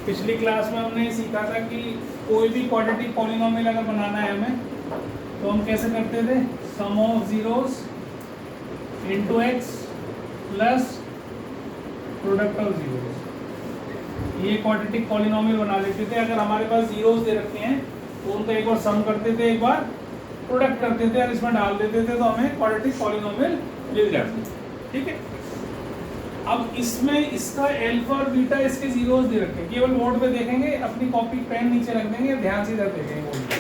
पिछली क्लास में हमने सीखा था कि कोई भी क्वाड्रेटिक पॉलिनोमियल अगर बनाना है हमें तो हम कैसे करते थे, sum of zeros into x plus product of zeros. ये क्वाड्रेटिक पॉलिनोमियल बना लेते थे। अगर हमारे पास जीरोस दे रखे हैं तो उनका एक बार सम करते थे, एक बार प्रोडक्ट करते थे और इसमें डाल देते थे तो हमें क्वाड्रेटिक पॉलिनोमियल मिल जाती है। ठीक है, अब इसमें इसका अल्फा और बीटा इसके जीरोस दे रखे हैं। केवल बोर्ड पे देखेंगे, अपनी कॉपी पेन नीचे रख देंगे, ध्यान से इधर देखेंगे बोर्ड पे।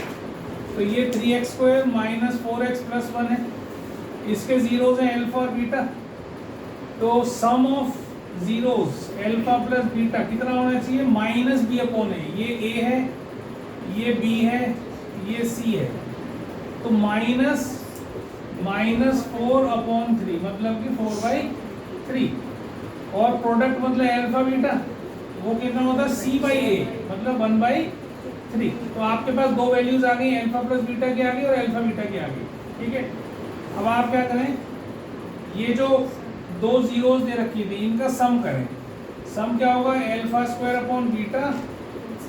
तो ये 3x² माइनस 4x प्लस 1 है, इसके जीरोस हैं अल्फा और बीटा। तो sum of zeros alpha plus beta कितना होना चाहिए, माइनस बी अपॉन ए। ये ए है, ये बी है, ये सी है। तो माइनस 4/3 मतलब कि 4/3। और प्रोडक्ट मतलब अल्फा बीटा, वो कितना होता है c/a मतलब 1/3। तो आपके पास दो वैल्यूज आ गई, अल्फा प्लस बीटा की आ गई और अल्फा बीटा की आ गई। ठीक है, अब आप क्या करें, ये जो दो जीरोस दे रखी थी इनका सम करें। सम क्या होगा, alpha square upon beta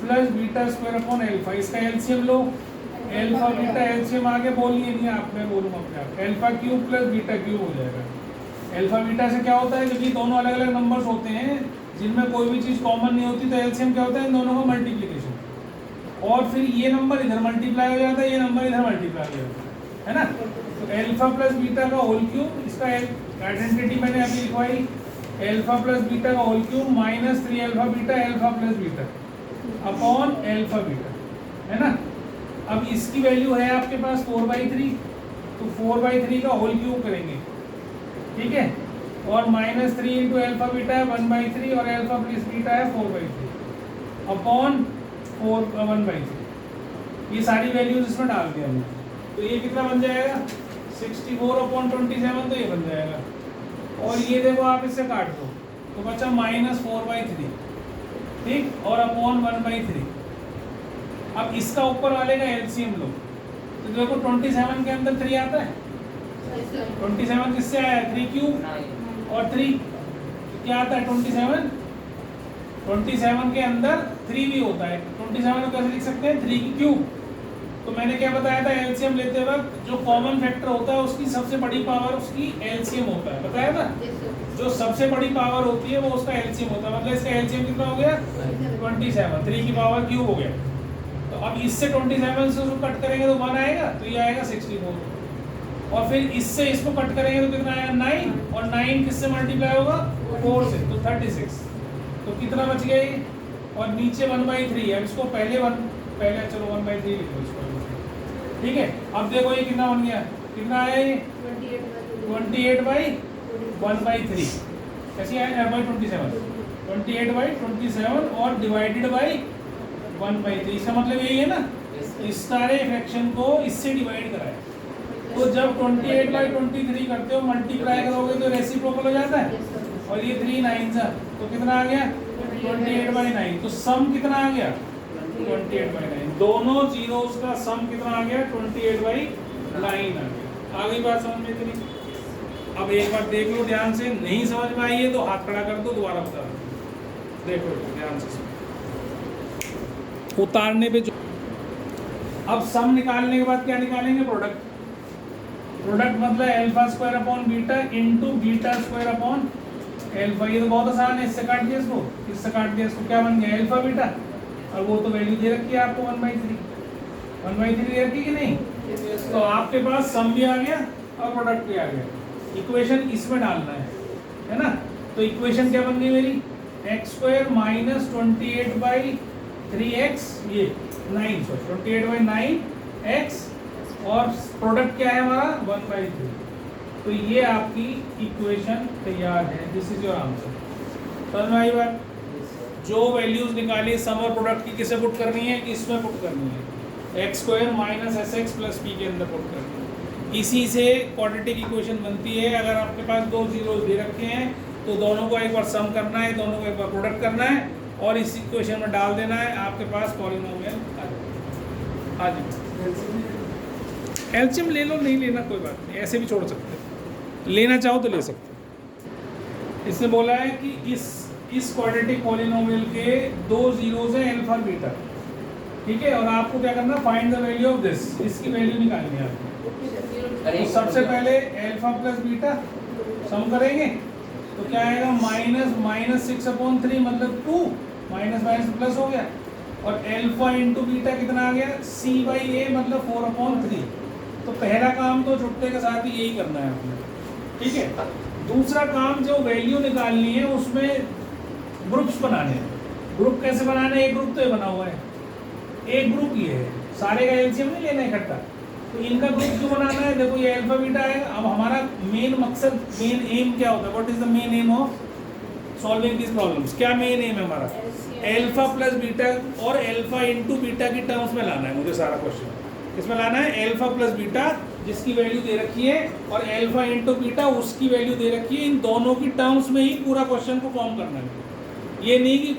plus beta square upon alpha. इसका एलसीएम लो, अल्फा बीटा एलसीएम आगे बोलिए नहीं आप, मैं बोलूँगा अपने आप। Alpha cube plus beta cube हो जाएगा। अल्फा बीटा से क्या होता है, क्योंकि दोनों अलग अलग नंबर्स होते हैं जिनमें कोई भी चीज़ कॉमन नहीं होती, तो एलसीएम क्या होता है, इन दोनों का मल्टीप्लिकेशन। और फिर ये नंबर इधर मल्टीप्लाई हो जाता है, ये नंबर इधर मल्टीप्लाई हो जाता है ना। तो अल्फा प्लस बीटा का होल क्यूब, इसका आइडेंटिटी मैंने अभी लिखवाई, अल्फा प्लस बीटा का whole cube minus 3 alpha beta alpha plus beta upon alpha beta, है ना। अब इसकी वैल्यू है आपके पास 4/3, तो 4/3 का होल क्यूब करेंगे। ठीक है, और -3 इंटू अल्फा बीटा है 1/3 और अल्फा प्लस बीटा है 4/3 अपॉन 1/3। ये सारी वैल्यूज इसमें डाल दिया हमने, तो ये कितना बन जाएगा 64/27, तो ये बन जाएगा। और ये देखो आप इससे काट दो तो बचा -4/3, ठीक, और अपॉन 1/3। अब इसका ऊपर वाले का एलसीएम लो, तो देखो 27 के अंदर 3 आता है। 27 किससे आया है, 3 क्यूब और 3 क्या आता है 27 के अंदर 3 भी होता है। 27 को कैसे लिख सकते हैं, 3 की क्यूब। तो मैंने क्या बताया था, एलसीएम लेते वक्त जो कॉमन फैक्टर होता है उसकी सबसे बड़ी पावर उसकी एलसीएम होता है, बताया था। जो सबसे बड़ी पावर होती है वो उसका एलसीएम होता है। मतलब इसका एलसीएम कितना हो गया 27, 3 की पावर क्यूब हो गया। तो अब इससे 27 से उसको कट करेंगे तो 1 आएगा, तो ये आएगा 64। और फिर इससे इसको कट करेंगे तो कितना आएगा 9, और 9 किससे मल्टीप्लाई होगा 4 से, तो 36। तो कितना बच गया ये, और नीचे 1/3 है। इसको पहले चलो 1/3 लिख लो इसको। ठीक है, अब देखो ये कितना बन गया, कितना आया ये 28/1/3। कैसे आया 27, 28/27 और डिवाइडेड बाई 1/3। इसका मतलब यही है ना, इस सारे फ्रैक्शन को इससे डिवाइड कराए। तो जब 28/23 करते हो मल्टीप्लाई करोगे तो रेसिप्रोकल हो जाता है, और ये 3 9 तो कितना आ गया 28/9। तो सम कितना आ गया 28/9। दोनों जीरोस का सम कितना आ गया 28/9 आ गया। आ गई बात समझ में इतनी। अब एक बार देख लो ध्यान से, नहीं समझ में आई है तो हाथ खड़ा कर दो, दोबारा बता दो। देखो ध्यान से उतारने पे जो, अब सम निकालने के बाद क्या निकालेंगे, प्रोडक्ट। प्रोडक्ट मतलब alpha square upon beta into beta square upon alpha. ये तो बहुत आसान है, इससे काट दिया इसको, इससे काट दिया इसको, क्या बन गया अल्फा बीटा। और वो तो वैल्यू दे रखी है आपको 1/3 दे रखी कि नहीं। तो आपके पास सम भी आ गया और प्रोडक्ट भी आ गया। इक्वेशन इसमें डालना है ना। तो इक्वेशन क्या बन गई मेरी, x² माइनस 28/3x, ये 28/9x, और प्रोडक्ट क्या है हमारा 1/3। तो ये आपकी इक्वेशन तैयार है। This is your answer. समझ में आई बात। जो वैल्यूज निकाली सम और प्रोडक्ट की किसे पुट करनी है, इसमें पुट करनी है, x² minus sx plus p के अंदर पुट करनी है। इसी से क्वाड्रेटिक इक्वेशन बनती है। अगर आपके पास दो जीरोस दे रखे हैं तो दोनों को एक बार सम करना है, दोनों को एक बार प्रोडक्ट करना है और इस इक्वेशन में डाल देना है, आपके पास पॉलिनोमियल आ जाएगा। एलसीएम ले लो, नहीं लेना कोई बात नहीं, ऐसे भी छोड़ सकते हैं, लेना चाहो तो ले सकते हो। इसने बोला है कि इस इस क्वाड्रेटिक पॉलिनोमियल के दो जीरोज हैं अल्फा और बीटा, ठीक है। और आपको क्या करना, find the value of this, इसकी वैल्यू निकालनी है आपको। तो सबसे पहले अल्फा प्लस बीटा सम करेंगे तो क्या आएगा, -6/3 मतलब 2, माइनस माइनस प्लस हो गया। और अल्फा इंटू बीटा कितना आ गया, c/a मतलब 4/3। तो पहला काम तो छुट्टे के साथ ही यही करना है आपने, ठीक है। दूसरा काम जो वैल्यू निकालनी है उसमें ग्रुप्स बनाने हैं। ग्रुप कैसे बनाने हैं, एक ग्रुप तो ये बना हुआ है, एक ग्रुप ये है, सारे का एलसीएम नहीं लेना इकट्ठा। तो इनका ग्रुप क्यों बनाना है, देखो ये अल्फा बीटा है। अब हमारा मेन मकसद, मेन एम क्या होता है, what is the main M of solving this problems, क्या मेन एम है हमारा, अल्फा प्लस बीटा और अल्फा इंटू बीटा की टर्म्स में लाना है मुझे सारा क्वेश्चन। इसमें लाना है अल्फा प्लस बीटा जिसकी वैल्यू दे रखी है और अल्फा इंटू बीटा उसकी वैल्यू दे रखी है, इन दोनों की टर्म्स में ही पूरा क्वेश्चन को फॉर्म करना है। ये नहीं कि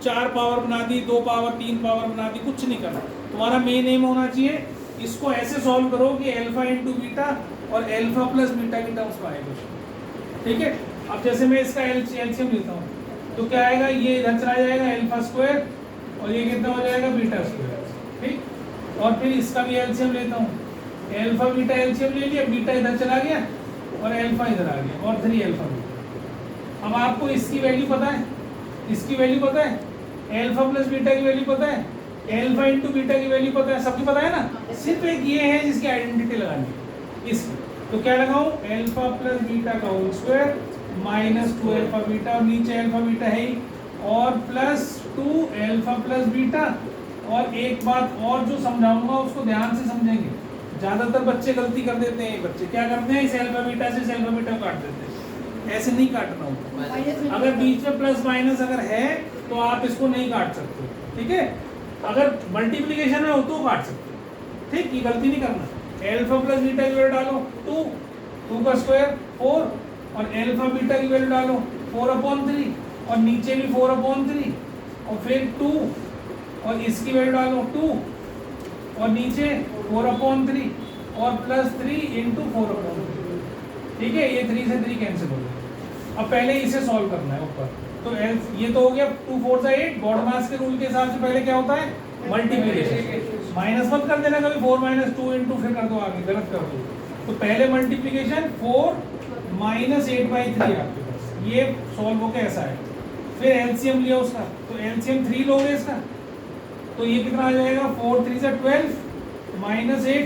4 पावर बना दी, 2 पावर 3 पावर बना दी, कुछ नहीं करना। तुम्हारा मेन एम होना चाहिए इसको ऐसे सॉल्व करो कि अल्फा इंटू बीटा और अल्फा प्लस बीटा की टर्म्स में आए क्वेश्चन, ठीक है। अब जैसे मैं इसका एलसीएम लेता हूँ तो क्या आएगा, ये इधर चला जाएगा अल्फा स्क्वायर और ये कितना हो जाएगा बीटा स्क्वायर, ठीक। और फिर इसका भी एलसीएम लेता हूँ, अल्फा बीटा एलसीएम ले लिया, बीटा इधर चला गया और अल्फा इधर आ गया और 3 अल्फा बीटा। अब आपको इसकी वैल्यू पता है, इसकी वैल्यू पता है, अल्फा प्लस बीटा की वैल्यू पता है, अल्फा इंटू बीटा की वैल्यू पता है, सबकी पता है ना। सिर्फ एक ये है जिसकी आइडेंटिटी लगानी है इसकी। तो क्या लगाऊं, अल्फा प्लस बीटा का होल स्क्वायर -2 अल्फा बीटा और नीचे अल्फा बीटा है ही, और +2 अल्फा प्लस बीटा। और एक बात और जो समझाऊंगा उसको ध्यान से समझेंगे। ज़्यादातर बच्चे गलती कर देते हैं, बच्चे क्या करते हैं, इस अल्फा बीटा से इस अल्फा बीटा को काट देते हैं। ऐसे नहीं काटना होता, अगर बीच में प्लस माइनस अगर है तो आप इसको नहीं काट सकते, ठीक है। अगर मल्टीप्लिकेशन में हो तो काट सकते, ठीक। ये गलती नहीं करना। अल्फा प्लस बीटा की वैल्यू डालो 2 का स्क्वायर 4 और अल्फा बीटा की वैल्यू डालो 4/3 और नीचे भी 4/3 और फिर 2 और इसकी वैल्यू डालो 2 और नीचे 4/3 और +3 इंटू 4/3, ठीक है। ये 3 से 3 कैंसिल हो गया। अब पहले इसे सॉल्व करना है ऊपर। तो ये तो हो गया 2 4 से 8, गॉड मास के रूल के हिसाब से पहले क्या होता है, मल्टीप्लिकेशन। माइनस मत कर देना कभी, 4 - 2 इंटू फिर कर दो आगे, गलत कर दो। तो पहले मल्टीप्लिकेशन 4 - 8/3 आपके पास, ये सॉल्व होकर ऐसा है। फिर एलसीएम लिया उसका, तो एलसीएम 3 लोगे इसका, तो ये कितना आ जाएगा, 4 3 से 12 -8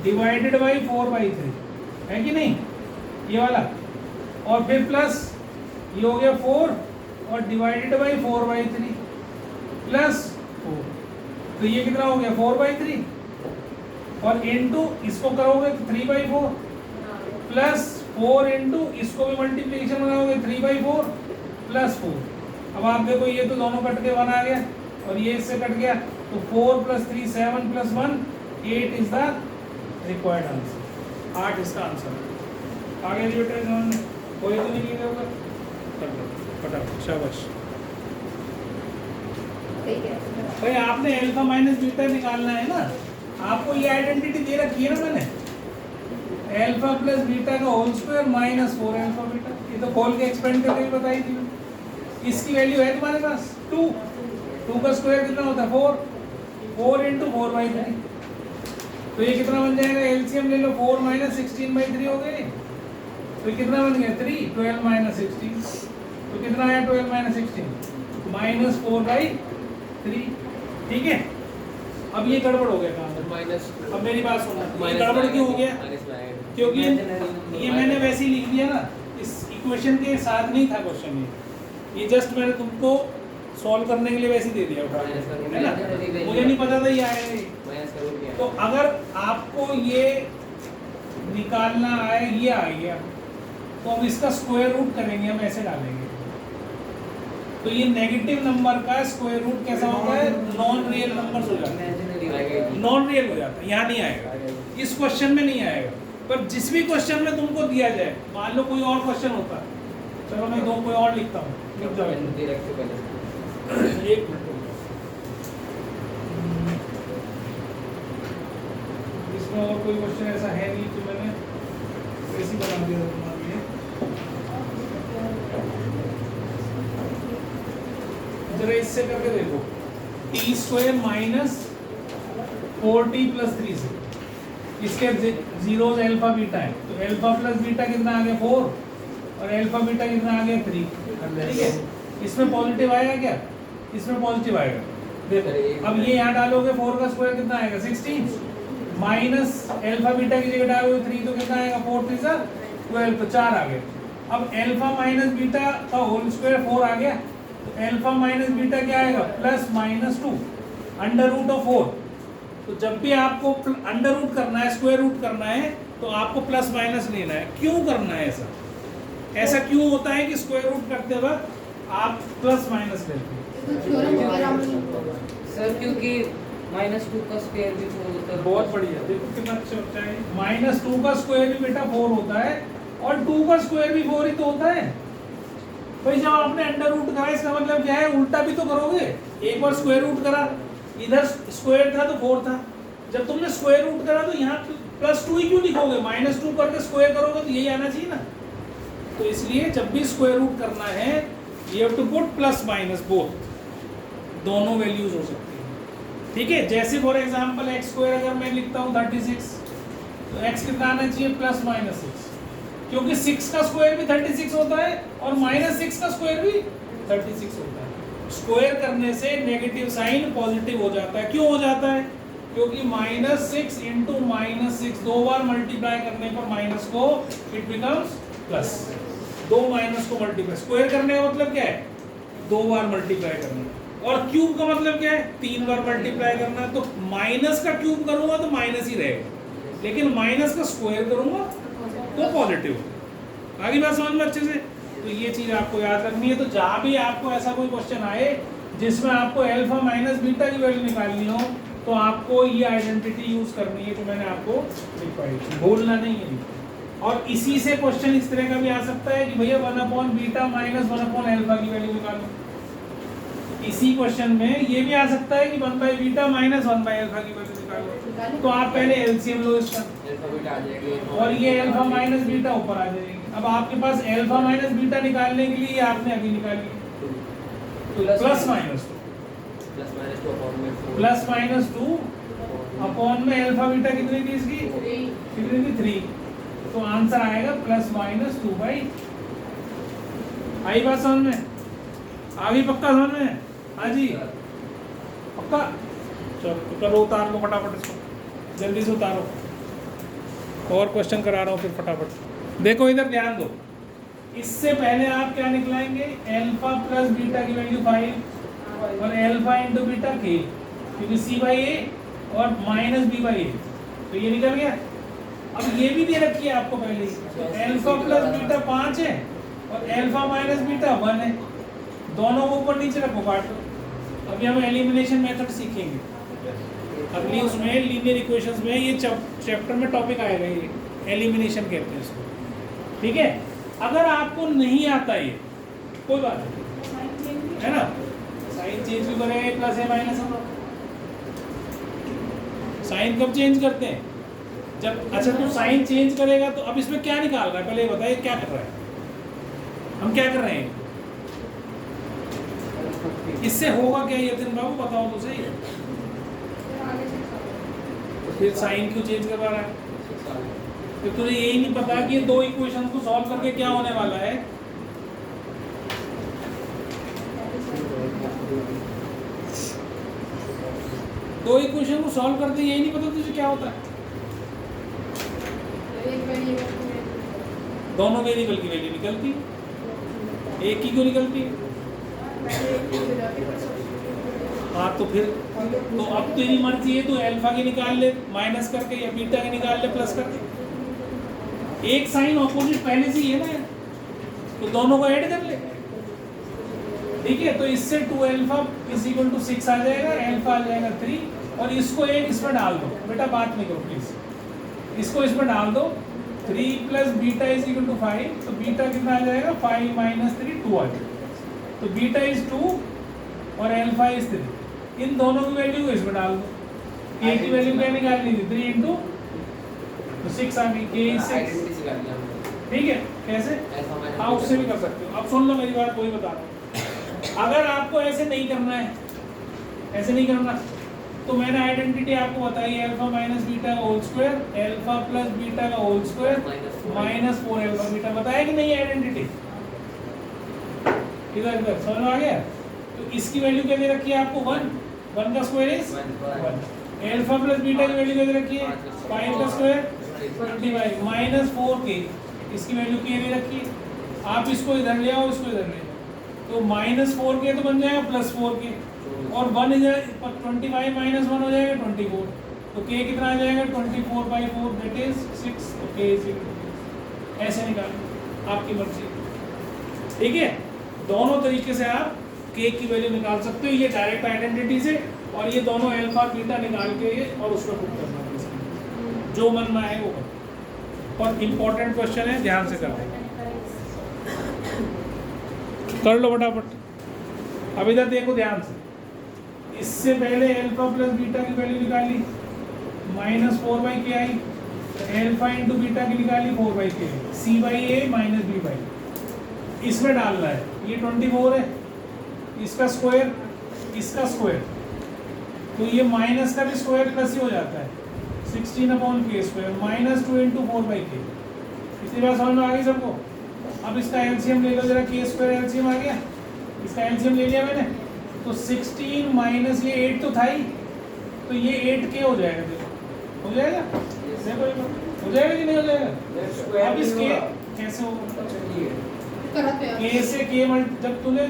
डिवाइडेड बाई 4/3 है कि नहीं, ये वाला। और फिर प्लस ये हो गया 4 और डिवाइडेड बाई 4/3 +4, तो ये कितना हो गया 4/3 और इनटू इसको करोगे तो 3/4 +4 इंटू इसको भी मल्टीप्लिकेशन बनाओगे 3/4 +4। अब आप देखो ये तो दोनों कट के 1 आ गया और ये इससे कट गया, तो 4 + 3 7 + 1 8 इज द रिक्वायर्ड आंसर। 8 इसका आंसर है। आगे बेटा कोई तो नहीं लिखा होगा, फटाफट शाबाश भाई। आपने अल्फा माइनस बीटा निकालना है ना, आपको ये आइडेंटिटी दे रखी है ना मैंने, अल्फा प्लस बीटा का होल स्क्वायर -4 अल्फा बीटा। ये तो खोल के एक्सपेंड करके भी बताई थी। इसकी वैल्यू है तुम्हारे पास 2 का स्क्वायर कितना होता है 4 इंटू 4/3। तो ये कितना बन जाएगा, एलसीएम ले लो, 4 - 16/3 हो गए। तो कितना बन गया 3, 12 - 16, तो कितना आया 12 - 16 -4/3, ठीक है। अब ये गड़बड़ हो गया काम। अब मेरी बात सुनना, ये गड़बड़ क्यों हो गया, क्योंकि ये मैंने वैसे ही लिख दिया ना, इस इक्वेशन के साथ नहीं था क्वेश्चन, ये जस्ट मैंने तुमको सॉल्व करने के लिए वैसे ही दे दिया उठा, है ना। मुझे नहीं पता था ये आएगा। तो अगर आपको ये निकालना आए, ये आ गया, तो हम इसका स्क्वायर रूट करेंगे, हम ऐसे डालेंगे। तो ये नेगेटिव नंबर का स्क्वायर रूट कैसा होता है, नॉन रियल नंबर हो जाता है, नॉन रियल हो जाता है, यहाँ नहीं आएगा, इस क्वेश्चन में नहीं आएगा। पर जिस भी क्वेश्चन में तुमको दिया जाए, मान लो कोई और क्वेश्चन होता है, चलो मैं दो कोई और लिखता हूँ, लिख जाओ 1 मिनट, इसमें और कोई क्वेश्चन ऐसा है नहीं तो मैंने वैसे बना दिया तुम्हारे लिए। जरा इससे करके देखो, T square minus 4t plus 3 से, इसके जीरोस अल्फा बीटा है, तो अल्फा प्लस बीटा कितना आ गया 4 और अल्फा बीटा कितना आ गया 3, ठीक है। इसमें पॉजिटिव आएगा क्या, इसमें पॉजिटिव आएगा, देखो अब ये यहाँ डालोगे 4 का स्क्वायर कितना आएगा 16 माइनस अल्फा बीटा की जगह डालोगे 3 तो कितना आएगा 4 3 12, तो 4 आ गया। अब अल्फा माइनस बीटा का होल स्क्वायर 4 आ गया, तो अल्फा माइनस बीटा क्या आएगा plus minus 2 under root of 4। तो जब भी आपको अंडर रूट करना है, स्क्वायर रूट करना है, तो आपको प्लस माइनस लेना है। क्यों करना है ऐसा, ऐसा क्यों होता है कि स्क्वायर रूट करते वक्त आप प्लस माइनस लेते हैं? सर क्योंकि -2 का स्क्वायर भी 4 होता है। बहुत बढ़िया, देखो कितना अच्छा बच्चा है। -2 का स्क्वायर भी बेटा 4 होता है और 2 का स्क्वायर भी 4 ही तो होता है भाई। जब आपने अंडर रूट करा इसका मतलब क्या है, उल्टा भी तो करोगे। एक बार स्क्वायर रूट करा, इधर स्क्वायर था तो 4 था, जब तुमने स्क्वायर रूट करा तो यहाँ +2 ही क्यों लिखोगे, -2 करके स्क्वायर करोगे तो यही आना चाहिए ना। तो इसलिए जब भी स्क्वायर रूट करना है you have to put plus minus both, दोनों वैल्यूज हो सकती है, ठीक है। जैसे फॉर एग्जांपल x स्क्वायर अगर मैं लिखता हूँ 36, तो x कितना आना चाहिए प्लस माइनस 6, क्योंकि 6 का स्क्वायर भी 36 होता है और -6 का स्क्वायर भी 36 होता है। स्क्वायर करने से नेगेटिव साइन पॉजिटिव हो जाता है। क्यों हो जाता है, क्योंकि -6 इंटू -6 दो बार मल्टीप्लाई करने पर माइनस को इट बिकम्स प्लस, दो माइनस को मल्टीप्लाई, स्क्वायर करने का मतलब क्या है, दो बार मल्टीप्लाई करना, और क्यूब का मतलब क्या है, 3 बार मल्टीप्लाई करना। तो माइनस का क्यूब करूंगा तो माइनस ही रहेगा, लेकिन माइनस का स्क्वायर करूंगा तो पॉजिटिव। आगे बात समझ में अच्छे से, तो ये चीज आपको याद रखनी है। तो जहां भी आपको ऐसा कोई क्वेश्चन आए जिसमें आपको अल्फा माइनस बीटा की वैल्यू निकालनी हो, तो आपको ये आइडेंटिटी यूज करनी है, तो मैंने आपको लिखवाई, भूलना नहीं है। और इसी से क्वेश्चन इस तरह का भी आ सकता है कि भैया 1/बीटा माइनस 1/अल्फा की वैल्यू निकालो। इसी क्वेश्चन में ये भी आ सकता है कि 1/बीटा माइनस 1/अल्फा की वैल्यू निकालो। तो आप पहले एलसीएम लो इसका, और ये अल्फा माइनस बीटा ऊपर आ जाएगी। अब आपके पास अल्फा माइनस बीटा निकालने के लिए आपने अभी निकाली, तो प्लस माइनस 2 अपॉन में अल्फा बीटा कितनी थी इसकी, कितनी थी 3, तो आंसर आएगा +-2/। आई बात समझ में, आगे पक्का समझ में? हाँ जी पक्का। चलो तो करो, उतार लो फटाफट इसको, जल्दी से उतारो, और क्वेश्चन करा रहा हूँ फिर फटाफट। देखो इधर ध्यान दो, इससे पहले आप क्या निकलाएंगे, अल्फा प्लस बीटा की वैल्यू 5 और अल्फा इंटू बीटा k, क्योंकि c/a और -b/a, तो ये निकल गया। अब ये भी दे रखी है आपको पहले ही, अल्फा प्लस बीटा 5 है और अल्फा माइनस बीटा 1 है, दोनों को ऊपर नीचे रखो, काट दो। अभी हम एलिमिनेशन मेथड सीखेंगे अगली उसमें, लीनियर इक्वेशंस में ये चैप्टर में टॉपिक आएगा, ये एलिमिनेशन कहते हैं इसको, ठीक है। अगर आपको नहीं आता ये कोई बात नहीं है ना, साइन चेंज भी करेंगे, प्लस है माइनस है, साइन कब चेंज करते हैं, जब, अच्छा तो साइन चेंज करेगा तो अब इसमें क्या निकाल रहा है, पहले बताइए क्या कर रहा है, हम क्या कर रहे हैं, इससे होगा क्या यतिन बाबू बताओ तो सही। फिर साइन क्यों चेंज करवा रहा है, तो तुझे यही नहीं पता कि ये दो इक्वेशन को सॉल्व करके क्या होने वाला है। दो इक्वेशन को सॉल्व करते यही नहीं पता तुझे क्या होता है, दोनों वेरिएबल की वैल्यू निकलती, एक ही क्यों निकलती है। हाँ तो फिर तो अब तेरी मर्जी है, तो अल्फा की निकाल ले माइनस करके, या बीटा की निकाल ले प्लस करके, एक साइन ऑपोजिट पहले से ही है ना, तो दोनों को ऐड कर ले, ठीक है। तो इससे 2α = 6 आ जाएगा, अल्फा आ जाएगा 3, और इसको एक इसमें डाल दो, बेटा बात नहीं करो प्लीज, इसको इसमें डाल दो, 3 + बीटा = 5, तो बीटा कितना आ जाएगा 5 - 3 2 आ जाएगा, तो बीटा इज 2 और अल्फा इज 3, इन दोनों की वैल्यू को इसमें डाल दो, a की वैल्यू क्या निकालनी थी 3 × 6 आ गई, k is 6, ठीक है। कैसे, हाँ उससे भी कर सकते हो। अब सुन लो मेरी बात, वही बता रहा हूँ, अगर आपको ऐसे नहीं करना है, ऐसे नहीं करना, तो मैंने आइडेंटिटी आपको बताई, अल्फा माइनस बीटा का whole square, alpha plus beta का whole square minus 4 alpha beta, बताया कि नहीं आइडेंटिटी? इधर इधर समझ में आ गया? तो इसकी वैल्यू क्या दे रखी है आपको? 1 का square is 1, alpha plus beta की वैल्यू क्या दे रखी है? 5 का स्क्वायर 25 माइनस 4k, इसकी वैल्यू क्या दे रखी है? आप इसको इधर ले आओ, इसको इधर ले आओ, तो माइनस 4k तो बन जाएगा प्लस 4k, और 1 इधर 25 माइनस 1 हो जाएगा 24, तो k कितना आ जाएगा? 24/4 दैट इज 6, तो k इज ऐसे निकाल आपकी मर्जी, ठीक है? दोनों तरीके से आप k की वैल्यू निकाल सकते हो, ये डायरेक्ट आइडेंटिटी से, और ये दोनों अल्फा बीटा निकाल के और उसको पुट करना है, जो मन में आए वो करो। और इम्पोर्टेंट क्वेश्चन है, ध्यान से करना, कर लो फटाफट। अब इधर देखो ध्यान से, इससे पहले अल्फा प्लस बीटा की वैल्यू निकाली, माइनस 4/k आई, अल्फा इंटू बीटा की निकाली 4/k, c/a माइनस b/, इसमें डालना है, ये 24 है, इसका स्क्वायर, इसका स्क्वायर, तो ये माइनस का भी स्क्वायर प्लस ही हो जाता है, 16/k square minus 2 into 4/k। इतनी बात समझ में आ गई सबको? अब इसका एलसीएम ले लो जरा, k स्क्वायर एलसीएम आ गया, इसका एलसीएम ले लिया मैंने, तो 16 माइनस ये 8 तो था ही, तो ये 8k हो जाएगा, देखो हो जाएगा, देखो एक बार हो जाएगा कि नहीं हो जाएगा? अब इस k कैसे होगा? k से k जब तूने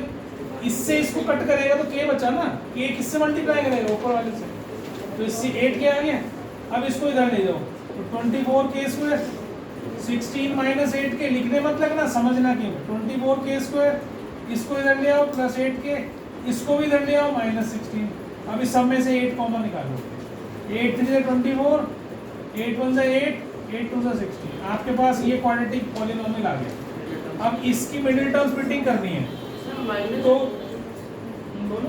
इससे इसको कट करेगा तो k बचा ना, k किससे मल्टीप्लाई करेगा? ऊपर वाले से, तो इससे 8k आ गया। अब इसको इधर ले जाओ, तो 24k स्क्वायर, 16 माइनस 8k लिखने मत लगना, समझना क्यों, 24k स्क्वायर, इसको इधर ले आओ प्लस 8k, इसको भी इधर ले आओ माइनस 16। अब इस सब में से 8 कॉमन निकालो, 8 3 से 24, 8 1 से 8, 8 2 से 16, आपके पास ये क्वाड्रेटिक पॉलिनोमियल आ गया। अब इसकी मिडिल टर्म स्प्लिटिंग करनी है, तो बोलो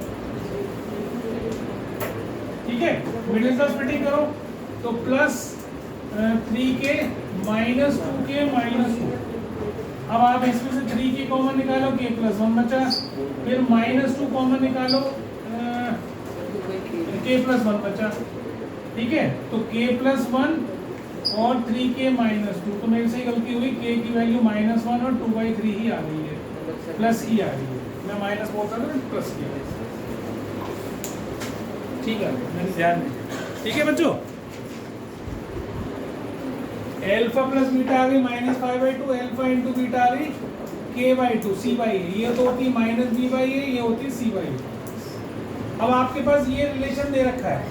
ठीक है, मिडिल टर्म स्प्लिटिंग करो, तो plus 3k minus 2k minus 2, अब आप इसमें से 3k कॉमन निकालो, k प्लस 1 बचा, फिर माइनस 2 कॉमन निकालो, k प्लस 1 बचा, ठीक है? तो k प्लस 1 और 3k माइनस 2, तो मेरे से गलती हुई, k की वैल्यू -1 और 2/3 ही आ रही है, प्लस ही आ रही है, मैं माइनस बोलता था प्लस की, ठीक है? मैंने ध्यान दिया, ठीक है बच्चों? अल्फा प्लस बीटा आ गई -5/2, अल्फा इंटू बीटा आ गई k/2, c/a, ये तो होती माइनस b/a, ये होती c/a। अब आपके पास ये रिलेशन दे रखा है,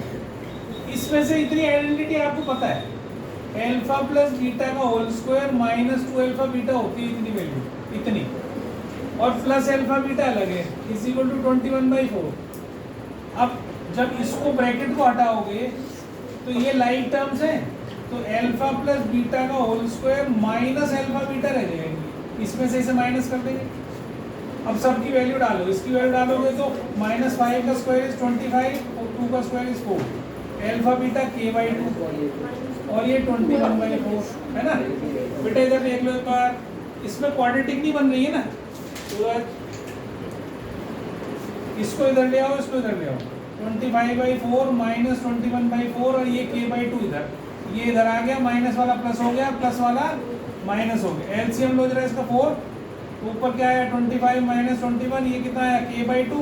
इसमें से इतनी आइडेंटिटी आपको पता है, अल्फा प्लस बीटा का whole square minus 2 alpha beta होती है इतनी वैल्यू, इतनी, और प्लस अल्फा बीटा अलग है, इज इक्वल टू 21/4। अब जब इसको ब्रैकेट को हटाओगे तो ये लाइक टर्म्स हैं, तो अल्फा प्लस बीटा का whole square minus alpha beta रह जाएगी, इसमें से इसे माइनस कर देंगे। अब सब की वैल्यू डालो, इसकी वैल्यू डालोगे तो -5 का स्क्वायर इज 25 और 2 का square is 4, alpha beta k/2 और ये 21/4 है ना बेटा? इधर देख लो एक बार, इसमें क्वाड्रेटिक नहीं बन रही है ना, तो इसको इधर ले आओ, इसको इधर ले आओ, 25/4 माइनस 21/4 और ये k/2 इधर, ये इधर आ गया, माइनस वाला प्लस हो गया, प्लस वाला माइनस हो गया, एलसीएम लो जरा इसका 4, ऊपर क्या आया 25 माइनस 21, ये कितना आया k/2,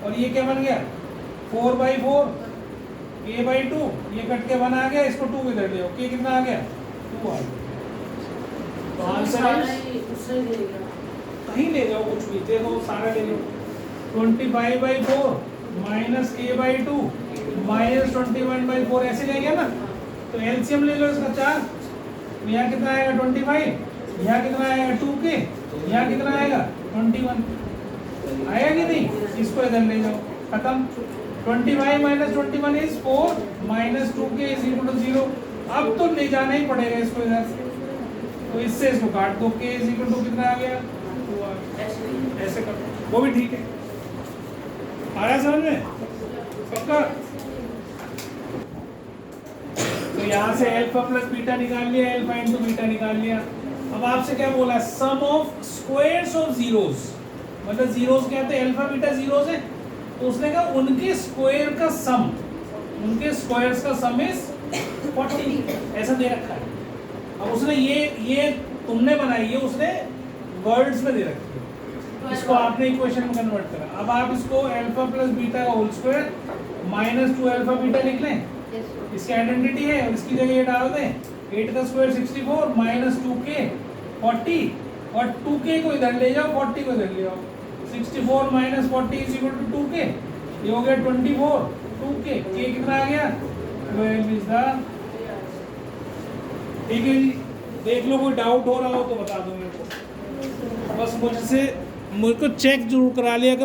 और ये क्या बन गया 4/4, k/2, ये कट के 1 आ गया, इसको 2 इधर ले आओ, k कितना आ गया 2 आ गया। तो आंसर कहीं ले जाओ, कुछ भी देखो, सारा ले लो, 25/4 माइनस k/2 माइनस 21/4, ऐसे ले गया ना, तो एलसीएम ले लो इसका 4, यहाँ कितना आएगा 25, यहाँ कितना आएगा 2k, यहाँ कितना आएगा 21, आया कि नहीं? इसको इधर ले जाओ, खत्म। 25 minus 21 is 4 minus 2k is equal to 0। अब तो ले जाना ही पड़ेगा इसको इधर, तो इससे इसको काट दो, k इज इक्वल टू कितना आ गया 2, ऐसे कर, वो भी ठीक है। आया समझ में? पक्का? तो यहाँ से अल्फा प्लस बीटा निकाल लिया, अल्फा इंटू बीटा निकाल लिया। अब आपसे क्या बोला, सम ऑफ स्क्वायर्स ऑफ जीरोस, मतलब जीरोस क्या थे, अल्फा बीटा जीरोस है, तो उसने कहा उनके स्क्वायर का सम, उनके स्क्वायर्स का सम इज 40, ऐसा दे रखा है। अब उसने ये तुमने बनाई है, उसने वर्ड्स में दे रखी है, इसको आपने इक्वेशन में कन्वर्ट करा। अब आप इसको अल्फा प्लस बीटा का whole square minus 2 alpha beta लिख लें, इसकी आइडेंटिटी है, और इसकी जगह ये डाल दें 8 का स्क्वायर 64 माइनस 2k 40, और 2k को इधर ले जाओ 40 को इधर ले आओ, 64 minus 40 is equal to 2k, ये हो गया 24, 2k, k कितना आ गया 12 इज द, ठीक है जी। देख लो कोई डाउट हो रहा हो तो बता दो मेरे को, बस मुझसे मुझको चेक जरूर करा लिया करो।